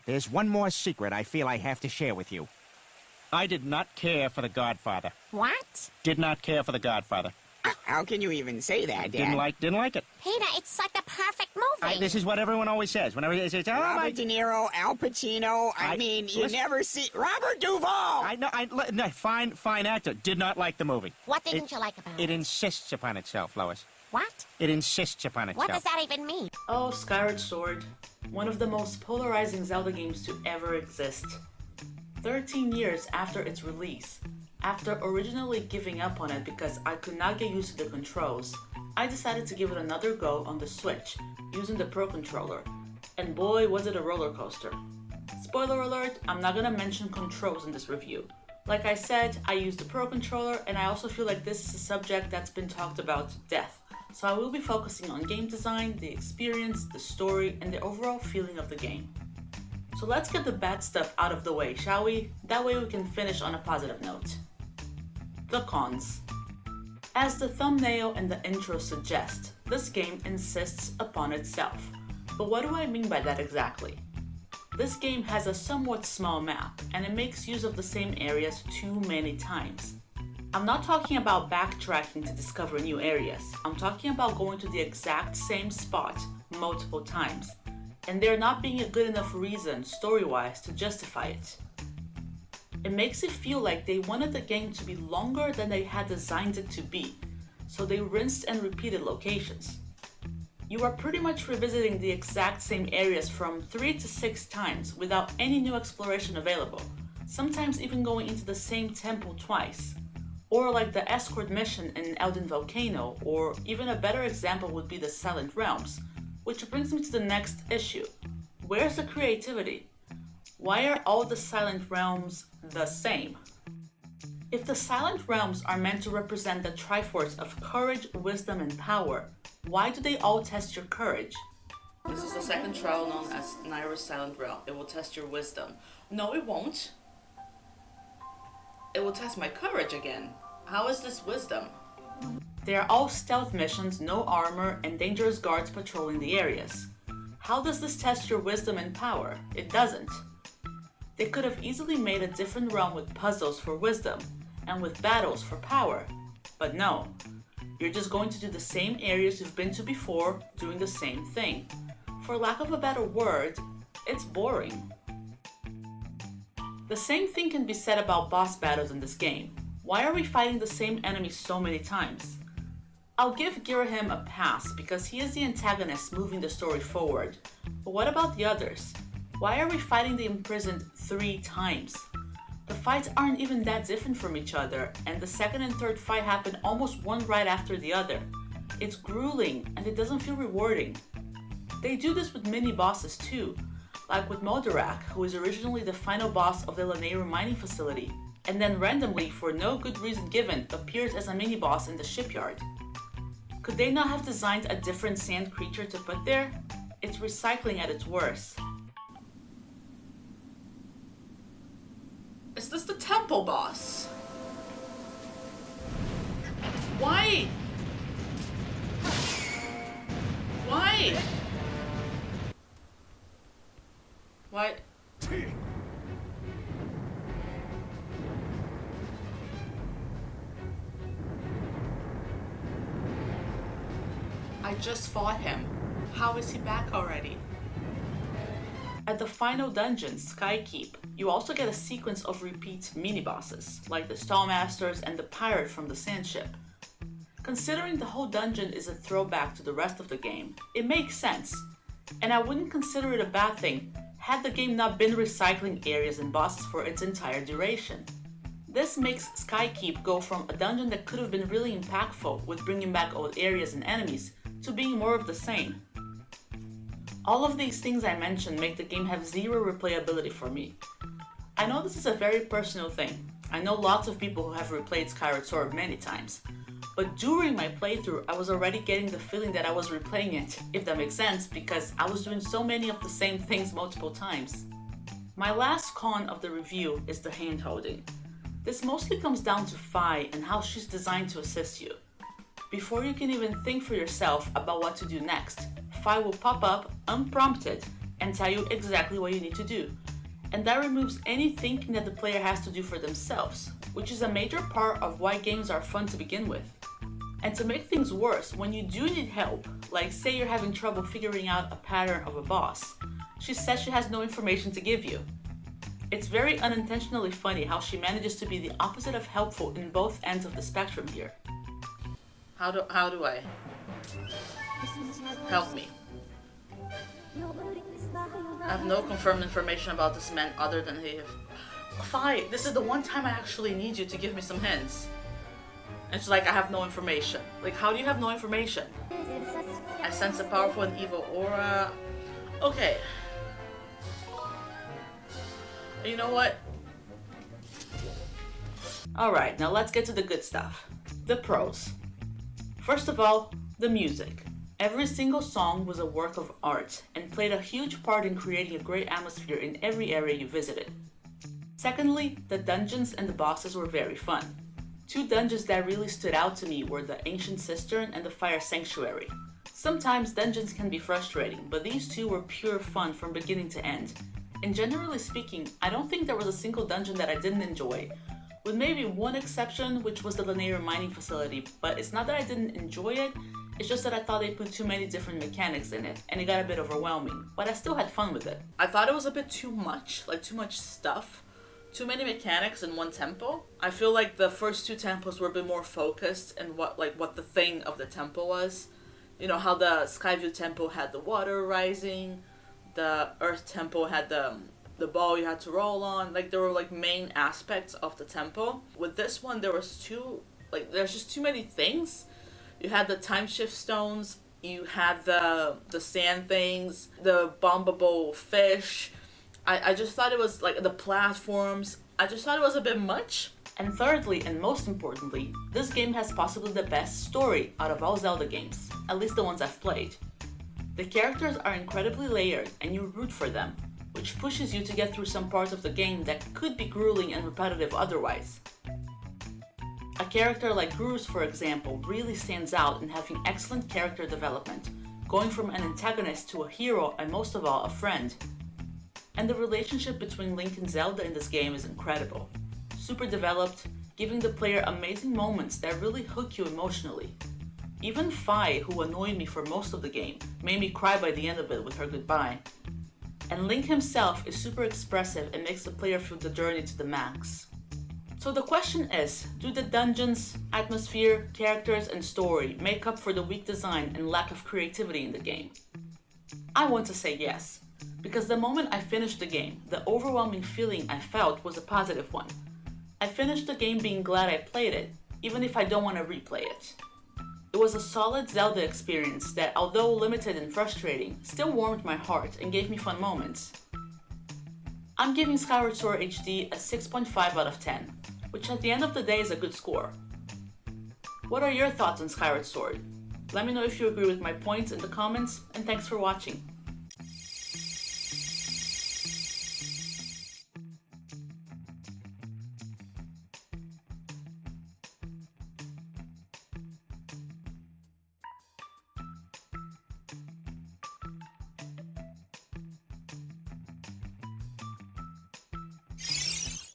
There's one more secret I feel I have to share with you. I did not care for The Godfather. What? Did not care for The Godfather. How can you even say that, Dad? Didn't like it. Peter, it's like the perfect movie. This is what everyone always says. Whenever they say, "Oh, Robert De Niro, Al Pacino. I mean, you listen- never see Robert Duvall. I know. No, fine actor. Did not like the movie. What didn't you like about it? It insists upon itself, Lois. What? It insists upon itself. What does that even mean? Oh, Skyward Sword. One of the most polarizing Zelda games to ever exist. 13 years after its release, after originally giving up on it because I could not get used to the controls, I decided to give it another go on the Switch, using the Pro Controller. And boy, was it a roller coaster. Spoiler alert, I'm not gonna mention controls in this review. Like I said, I use the Pro Controller, and I also feel like this is a subject that's been talked about to death. So I will be focusing on game design, the experience, the story, and the overall feeling of the game. So let's get the bad stuff out of the way, shall we? That way we can finish on a positive note. The cons. As the thumbnail and the intro suggest, this game insists upon itself. But what do I mean by that exactly? This game has a somewhat small map, and it makes use of the same areas too many times. I'm not talking about backtracking to discover new areas. I'm talking about going to the exact same spot multiple times, and there not being a good enough reason, story-wise, to justify it. It makes it feel like they wanted the game to be longer than they had designed it to be, so they rinsed and repeated locations. You are pretty much revisiting the exact same areas from 3 to 6 times without any new exploration available, sometimes even going into the same temple twice. Or like the escort mission in Elden Volcano, or even a better example would be the Silent Realms, which brings me to the next issue. Where's the creativity? Why are all the Silent Realms the same? If the Silent Realms are meant to represent the Triforce of courage, wisdom, and power, why do they all test your courage? This is the second trial known as Naira's Silent Realm. It will test your wisdom. No, it won't. It will test my courage again. How is this wisdom? They are all stealth missions, no armor, and dangerous guards patrolling the areas. How does this test your wisdom and power? It doesn't. They could have easily made a different realm with puzzles for wisdom, and with battles for power. But no. You're just going to do the same areas you've been to before, doing the same thing. For lack of a better word, it's boring. The same thing can be said about boss battles in this game. Why are we fighting the same enemies so many times? I'll give Girahim a pass because he is the antagonist moving the story forward. But what about the others? Why are we fighting the imprisoned 3 times? The fights aren't even that different from each other, and the second and third fight happen almost one right after the other. It's grueling, and it doesn't feel rewarding. They do this with mini-bosses too, like with Modorak, who is originally the final boss of the Lanayru mining facility, and then randomly, for no good reason given, appears as a mini-boss in the shipyard. Could they not have designed a different sand creature to put there? It's recycling at its worst. Is this the temple boss? Why? Why? What? I just fought him. How is he back already? At the final dungeon, Skykeep, you also get a sequence of repeat mini-bosses, like the Stallmasters and the Pirate from the Sand Ship. Considering the whole dungeon is a throwback to the rest of the game, it makes sense, and I wouldn't consider it a bad thing had the game not been recycling areas and bosses for its entire duration. This makes Skykeep go from a dungeon that could have been really impactful with bringing back old areas and enemies to being more of the same. All of these things I mentioned make the game have zero replayability for me. I know this is a very personal thing. I know lots of people who have replayed Skyward Sword many times, but during my playthrough I was already getting the feeling that I was replaying it, if that makes sense, because I was doing so many of the same things multiple times. My last con of the review is the hand-holding. This mostly comes down to Fi and how she's designed to assist you. Before you can even think for yourself about what to do next, Fi will pop up unprompted and tell you exactly what you need to do. And that removes any thinking that the player has to do for themselves, which is a major part of why games are fun to begin with. And to make things worse, when you do need help, like say you're having trouble figuring out a pattern of a boss, she says she has no information to give you. It's very unintentionally funny how she manages to be the opposite of helpful in both ends of the spectrum here. How do I? Help me. I have no confirmed information about this man other than he... Fi, this is the one time I actually need you to give me some hints. And she's like, I have no information. Like, how do you have no information? I sense a powerful and evil aura. Okay. You know what? Alright, now let's get to the good stuff. The pros. First of all, the music. Every single song was a work of art and played a huge part in creating a great atmosphere in every area you visited. Secondly, the dungeons and the bosses were very fun. Two dungeons that really stood out to me were the Ancient Cistern and the Fire Sanctuary. Sometimes dungeons can be frustrating, but these two were pure fun from beginning to end. And generally speaking, I don't think there was a single dungeon that I didn't enjoy, with maybe one exception, which was the linear mining facility, but it's not that I didn't enjoy it, it's just that I thought they put too many different mechanics in it, and it got a bit overwhelming, but I still had fun with it. I thought it was a bit too much, like too much stuff. Too many mechanics in one temple. I feel like the first two temples were a bit more focused and what the thing of the temple was. You know how the Skyview temple had the water rising, the Earth temple had the ball you had to roll on. Like there were like main aspects of the temple. With this one there's just too many things. You had the time shift stones, you had the sand things, the bombable fish. I just thought it was like the platforms. I just thought it was a bit much. And thirdly, and most importantly, this game has possibly the best story out of all Zelda games, at least the ones I've played. The characters are incredibly layered and you root for them, which pushes you to get through some parts of the game that could be grueling and repetitive otherwise. A character like Gruz, for example, really stands out in having excellent character development, going from an antagonist to a hero and most of all a friend. And the relationship between Link and Zelda in this game is incredible. Super developed, giving the player amazing moments that really hook you emotionally. Even Fi, who annoyed me for most of the game, made me cry by the end of it with her goodbye. And Link himself is super expressive and makes the player feel the journey to the max. So the question is, do the dungeons, atmosphere, characters, and story make up for the weak design and lack of creativity in the game? I want to say yes. Because the moment I finished the game, the overwhelming feeling I felt was a positive one. I finished the game being glad I played it, even if I don't want to replay it. It was a solid Zelda experience that, although limited and frustrating, still warmed my heart and gave me fun moments. I'm giving Skyward Sword HD a 6.5 out of 10, which at the end of the day is a good score. What are your thoughts on Skyward Sword? Let me know if you agree with my points in the comments, and thanks for watching.